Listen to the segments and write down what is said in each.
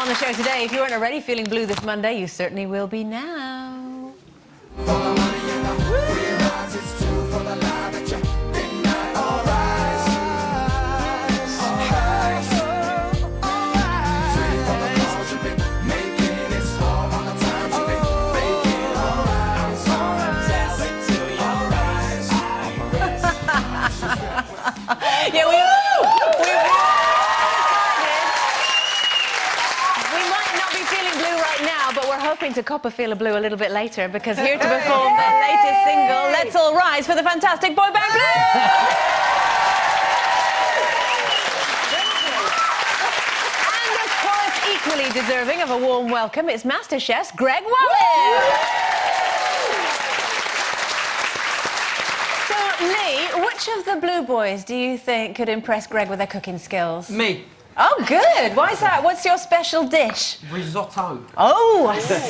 On the show today, if you weren't already feeling blue this Monday, you certainly will be now. Yeah, we might not be feeling blue right now, but we're hoping to cop a feel of blue a little bit later, because here to perform their latest single, Let's All Rise, for the fantastic boy band Blue! And of course, equally deserving of a warm welcome, it's MasterChef's Greg Wallace! Lee, which of the Blue Boys do you think could impress Greg with their cooking skills? Me. Oh, good. Why is that? What's your special dish? Risotto. Oh, I say.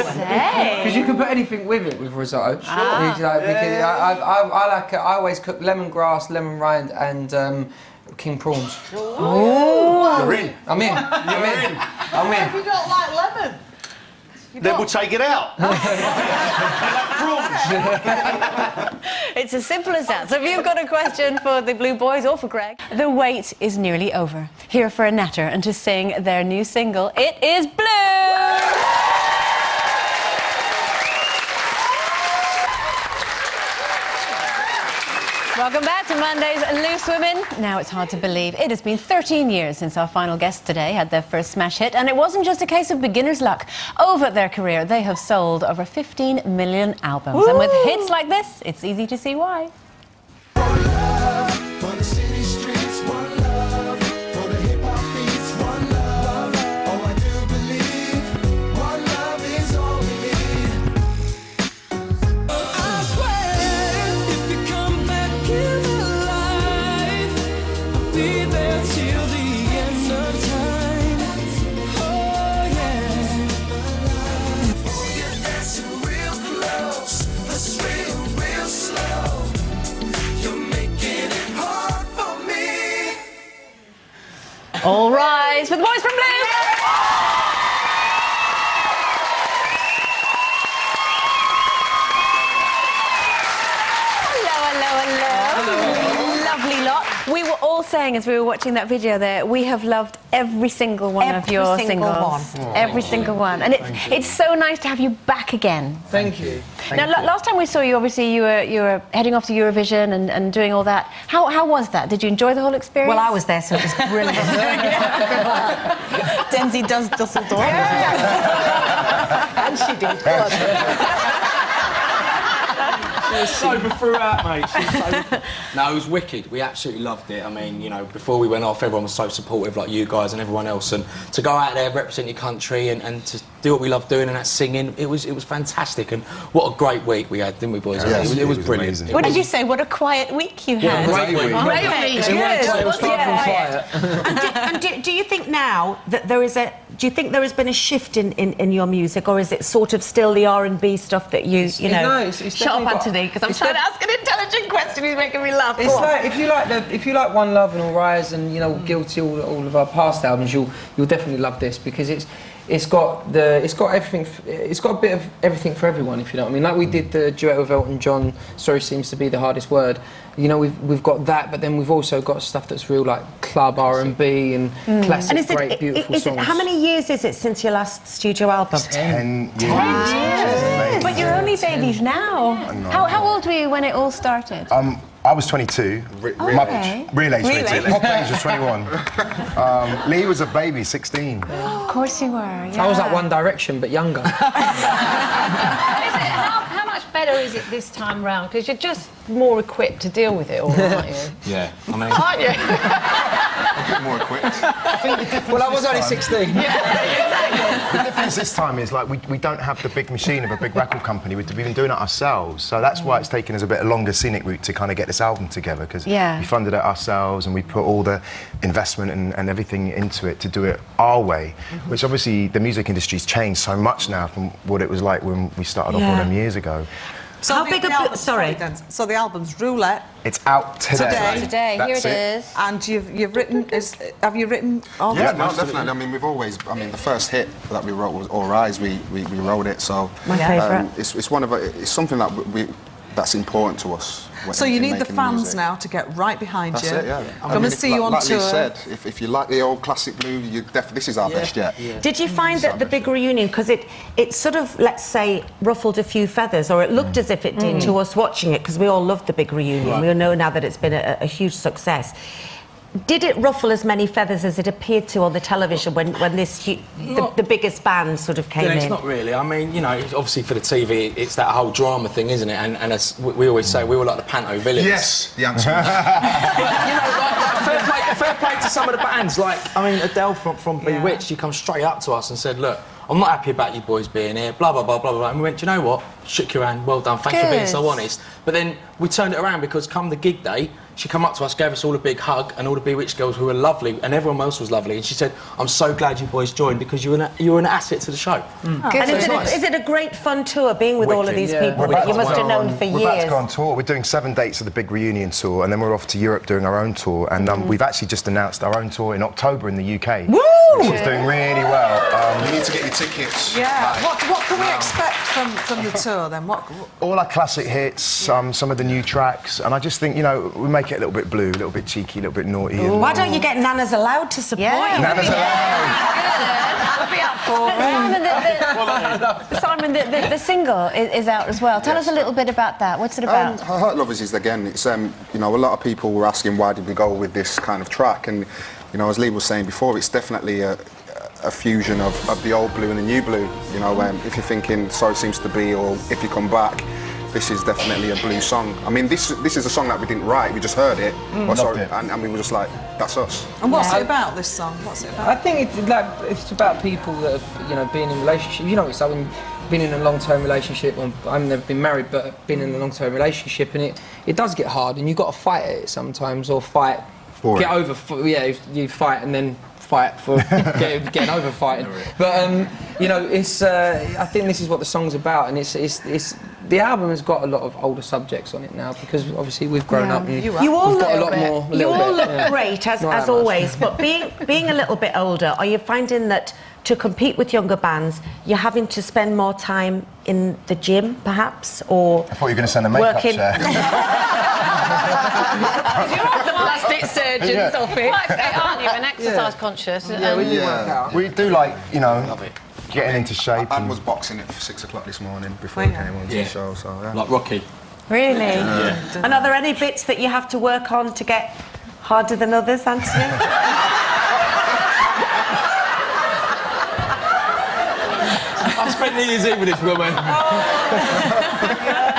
Because you can put anything with it with risotto. Because I always cook lemongrass, lemon rind, and king prawns. Oh. You're in. I'm in. I'm in. If you don't like lemon. Then we'll take it out. It's as simple as that. So if you've got a question for the Blue Boys or for Greg, the wait is nearly over. Here for a natter and to sing their new single, it is Blue! Welcome back to Monday's Loose Women. Now it's hard to believe. It has been 13 years since our final guests today had their first smash hit, and it wasn't just a case of beginner's luck. Over their career, they have sold over 15 million albums. Woo! And with hits like this, it's easy to see why. All rise for the boys from Blue! Hello. Lovely lot. We were all saying as we were watching that video there, we have loved every single one of your singles. Every single one. And it's so nice to have you back again. Thank you. Now, last time we saw you, obviously, you were heading off to Eurovision and doing all that. How was that? Did you enjoy the whole experience? Well, I was there, so it was brilliant. Denzi does Dusseldorf. And she did. She was sober throughout, mate. No, it was wicked. We absolutely loved it. I mean, you know, before we went off, everyone was so supportive, like you guys and everyone else. And to go out there, represent your country, and to do what we love doing, and that's singing, it was fantastic. And what a great week we had, didn't we, boys? Yes, it was brilliant. Amazing. What did you say? What a quiet week you had. Great week. Great week. It was far from quiet. And do you think now that there is a... Do you think there has been a shift in your music, or is it sort of still the R&B stuff that you know... No, it's Shut up, Anthony, because I'm trying to ask an intelligent question. He's making me laugh. It's like if you like One Love and All Rise and, you know, Guilty, all of our past albums, you'll definitely love this, because it's got everything. It's got a bit of everything for everyone, if you know what I mean. Like we did the duet with Elton John. Sorry seems to be the hardest word. You know, we've got that, but then we've also got stuff that's real, like club R&B and classic, and great, beautiful songs. How many years is it since your last studio album? 10 years. But you're only babies now. How old were you when it all started? I was 22. Okay. Real age 22. Pop age was 21. Lee was a baby, 16. Of course you were, yeah. I was like One Direction, but younger. How much better is it this time round? Because you're just more equipped to deal with it all, aren't you? Yeah, I mean... Aren't you? A bit more equipped. Well, I was only 16. The difference this time is, like, we don't have the big machine of a big record company. We've been doing it ourselves, so that's why it's taken us a bit longer scenic route to kind of get this album together, because we funded it ourselves and we put all the investment and everything into it to do it our way, which obviously the music industry's changed so much now from what it was like when we started off all them years ago. So how big a... Sorry. So the album's Roulette. It's out today. Today, here it is. And you've written... have you written... all Yeah, the no, definitely. I mean, we've always... I mean, the first hit that we wrote was All Rise. We wrote it, so... My favourite. It's one of... It's something that that's important to us. So you need the fans music. Now to get right behind That's you. It, yeah. Come and see you on like tour. Lee said, if you like the old classic blue, this is our best yet. Yeah. Did you find that the big reunion, because it sort of, let's say, ruffled a few feathers, or it looked as if it did to us watching it, because we all loved the big reunion. Right. We all know now that it's been a huge success. Did it ruffle as many feathers as it appeared to on the television when the biggest band sort of came in? It's not really. I mean, you know, obviously for the TV, it's that whole drama thing, isn't it? And as we always say, we were like the panto villains. Yes, the answer. You know, like fair play to some of the bands. Like, I mean, Adele from Bewitched, she come straight up to us and said, look, I'm not happy about you boys being here, blah, blah, blah, blah, blah. And we went, do you know what? Shook your hand, well done, thanks for being so honest. But then we turned it around because come the gig day, she come up to us, gave us all a big hug, and all the Bewitched girls who were lovely, and everyone else was lovely. And she said, I'm so glad you boys joined because you were an asset to the show. And is it a great fun tour, being with all of these people that you must have known for years? We're about to go on tour. We're doing 7 dates of the big reunion tour, and then we're off to Europe doing our own tour. And we've actually just announced our own tour in October in the UK, which is doing really well. You need to get your tickets. Yeah. What can we expect from the tour then? All our classic hits, some of the new tracks, and I just think, you know, we make it a little bit blue, a little bit cheeky, a little bit naughty. Why don't you get Nanas Allowed to support you? Nanas Allowed. I'll be up for it. Simon, the single is out as well. Tell us a little bit about that. What's it about? Hurt Lovers is, again, it's, you know, a lot of people were asking why did we go with this kind of track, and, you know, as Lee was saying before, it's definitely a fusion of the old blue and the new blue. You know, if you're thinking So It Seems to Be or If You Come Back, this is definitely a blue song. I mean, this is a song that we didn't write, we just heard it, and we were just like, that's us. And what's it about, this song? What's it about? I think it's about people that have, you know, been in relationships. You know, it's like been in a long-term relationship. I've never been married, but been in a long-term relationship, and it does get hard, and you've got to fight it sometimes, or fight, get over. Yeah, you fight and then fight for getting over fighting. But you know, it's. I think this is what the song's about, and it's. The album has got a lot of older subjects on it now because obviously we've grown up and you all got a lot more. You all look great as always, but being a little bit older, are you finding that to compete with younger bands, you're having to spend more time in the gym, perhaps, or I thought you were going to send a makeup chair. You're at the plastic surgeon's office, aren't you? And exercise conscious. Yeah, we do work out. We do, like, you know, getting into shape. I was boxing at 6 o'clock this morning before I came on to the show, so yeah. Like Rocky. Really? Yeah. And are there any bits that you have to work on to get harder than others, Anthony? I spent New Year's Eve with this woman.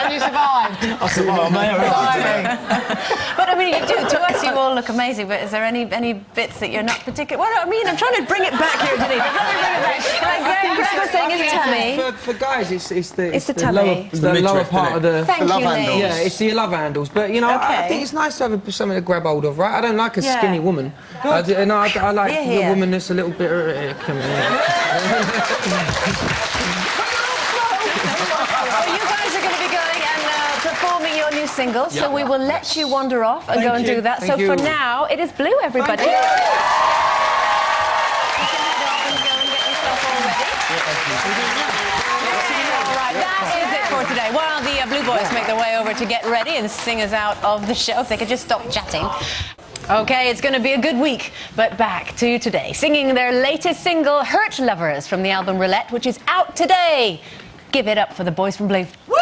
And you survived. I survived, mate. But I mean, to us, you all look amazing. But is there any bits that you're not particularly? Well, I mean, I'm trying to bring it back here, Denise. I'm trying to bring it back. Like Greg was saying, his tummy. For guys, it's the tummy. the lower part of the. Thank you, handles. Yeah, it's the love handles. But you know, I think it's nice to have something to grab hold of, right? I don't like a skinny woman. I like the woman that's a little bit. Come here. Well, you guys are going to be going and performing your new single, so we will let you wander off and go and do that. So for now, it is Blue, everybody. You can head off and go and get yourself all ready. All right, that is it for today. While the Blue Boys make their way over to get ready and sing us out of the show, if they could just stop chatting. OK, it's going to be a good week, but back to today. Singing their latest single, Hurt Lovers, from the album Roulette, which is out today. Give it up for the boys from Blue. Woo!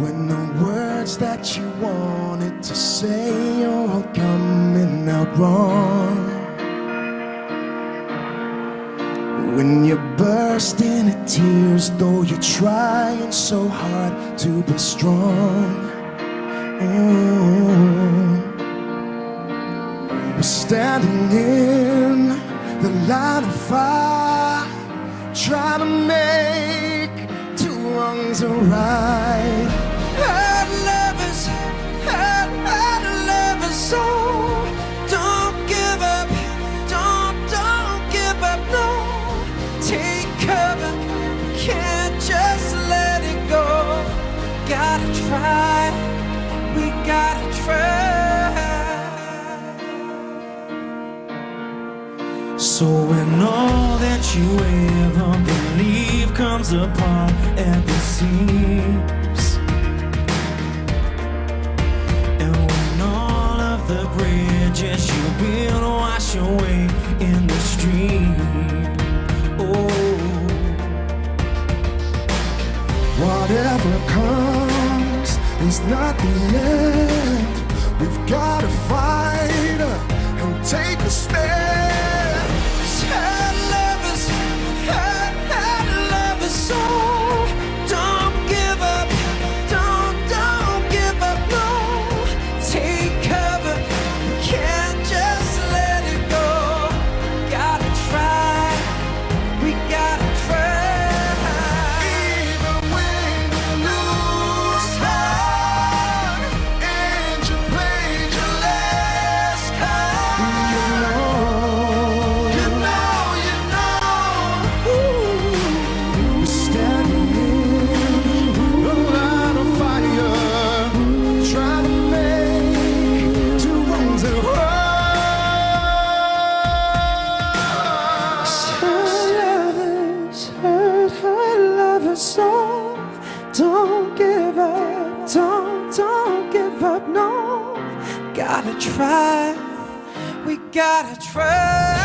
When the words that you wanted to say are all coming out wrong, when you're bursting in tears, though you're trying so hard to be strong. We're standing in the line of fire, trying to make two wrongs right. Hurt lovers, hurt lovers, so don't just let it go. Gotta try, we gotta try. So when all that you ever believe comes apart at the seams, and when all of the bridges you build wash away in the stream, oh, whatever comes is not the end. We've gotta fight and take a stand. Had lovers, so don't give up, don't give up, no. Take cover, can't just let it go. Gotta try, we gotta try. Even when you lose heart and you played your last card, we're standing in a line of fire, trying to make two wrongs and hurt lovers, so don't give up, don't give up, no. Gotta try, we gotta try.